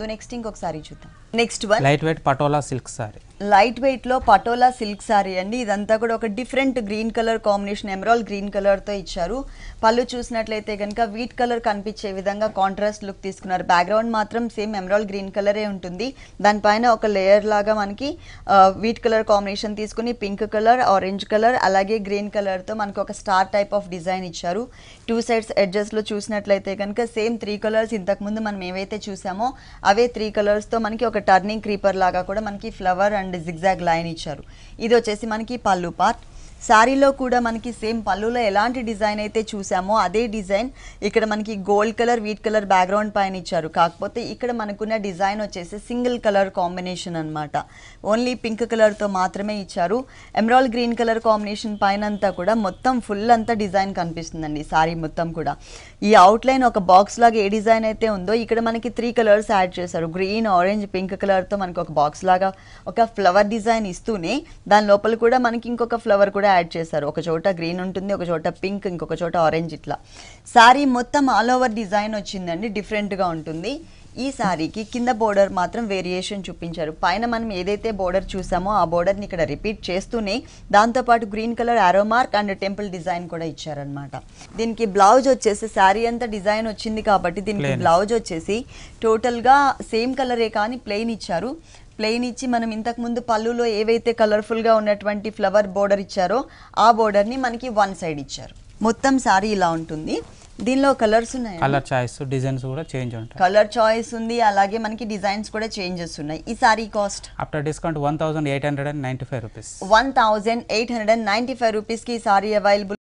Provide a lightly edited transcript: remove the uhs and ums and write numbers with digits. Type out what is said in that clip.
వద్దు నెక్స్ట్ ఇంకొక సారీ చూద్దాం next one light weight patola silk sorry light weight లో పటోలా సిల్క్ సారీ అండి ఇదంతా కూడా ఒక different green colour combination emerald green colour తో ఇచ్చారు పళ్ళు చూసినట్లయితే కనుక వీట్ కలర్ కనిపించే విధంగా కాంట్రాస్ట్ లుక్ తీసుకున్నారు బ్యాక్గ్రౌండ్ మాత్రం సేమ్ ఎమరాల్డ్ గ్రీన్ కలరే ఉంటుంది దానిపైన ఒక లేయర్ లాగా మనకి వీట్ కలర్ కాంబినేషన్ తీసుకుని పింక్ కలర్ ఆరెంజ్ కలర్ అలాగే గ్రీన్ కలర్ తో మనకి ఒక స్టార్ టైప్ ఆఫ్ డిజైన్ ఇచ్చారు టూ సైడ్స్ ఎడ్జెస్ లో చూసినట్లయితే కనుక సేమ్ 3 కలర్స్ ఇంతకు ముందు మనం ఏవైతే చూసామో అవే 3 కలర్స్ తో మనకి ఒక టర్నింగ్ క్రీపర్ లాగా కూడా మనకి ఫ్లవర్ అండ్ జిగ్జాగ్ లైన్ ఇచ్చారు ఇది వచ్చేసి మనకి పళ్ళు పార్ట్ సారీలో కూడా మనకి సేమ్ పళ్ళులో ఎలాంటి డిజైన్ అయితే చూసామో అదే డిజైన్ ఇక్కడ మనకి gold colour wheat colour background పైన ఇచ్చారు కాకపోతే ఇక్కడ మనకున్న డిజైన్ వచ్చేసి సింగిల్ కలర్ కాంబినేషన్ అన్నమాట ఓన్లీ పింక్ కలర్తో మాత్రమే ఇచ్చారు ఎమరాల్డ్ గ్రీన్ కలర్ కాంబినేషన్ పైన అంతా కూడా మొత్తం ఫుల్ అంతా డిజైన్ కనిపిస్తుందండి సారీ మొత్తం కూడా ఈ అవుట్లైన్ ఒక బాక్స్ లాగా ఏ డిజైన్ అయితే ఉందో ఇక్కడ మనకి 3 కలర్స్ యాడ్ చేశారు గ్రీన్ ఆరెంజ్ పింక్ కలర్తో మనకి ఒక బాక్స్ లాగా ఒక ఫ్లవర్ డిజైన్ ఇస్తూనే దాని లోపల కూడా మనకి ఇంకొక ఫ్లవర్ కూడా యాడ్ చేశారు ఒక చోట గ్రీన్ ఉంటుంది ఒక చోట పింక్ ఇంకొక చోట ఆరెంజ్ ఇట్లా సారీ మొత్తం ఆల్ ఓవర్ డిజైన్ వచ్చిందండి డిఫరెంట్గా ఉంటుంది ఈ సారీకి కింద బోర్డర్ మాత్రం వేరియేషన్ చూపించారు పైన మనం ఏదైతే బోర్డర్ చూసామో ఆ బోర్డర్ని ఇక్కడ రిపీట్ చేస్తూనే దాంతోపాటు గ్రీన్ కలర్ ఆరో మార్క్ అండ్ టెంపుల్ డిజైన్ కూడా ఇచ్చారనమాట దీనికి బ్లౌజ్ వచ్చేసి శారీ అంతా డిజైన్ వచ్చింది కాబట్టి దీనికి బ్లౌజ్ వచ్చేసి టోటల్గా సేమ్ కలరే కానీ ప్లెయిన్ ఇచ్చారు ప్లెయిన్ ఇచ్చి మనం ఇంతకు ముందు పళ్ళులో ఏవైతే కలర్ఫుల్గా ఉన్నటువంటి ఫ్లవర్ బోర్డర్ ఇచ్చారో ఆ బోర్డర్ని మనకి వన్ సైడ్ ఇచ్చారు మొత్తం సారీ ఇలా ఉంటుంది దీనిలో కలర్స్ ఉన్నాయి కలర్ చాయిస్ డిజైన్స్ కూడా చేంజ్ ఉంటాయి కలర్ చాయిస్ ఉంది అలాగే మనకి డిజైన్స్ కూడా చేంజెస్ ఉన్నాయి ఈ sorry cost after discount 1895 rupees 1895 rupees కి ఈ సారీ అవైలబుల్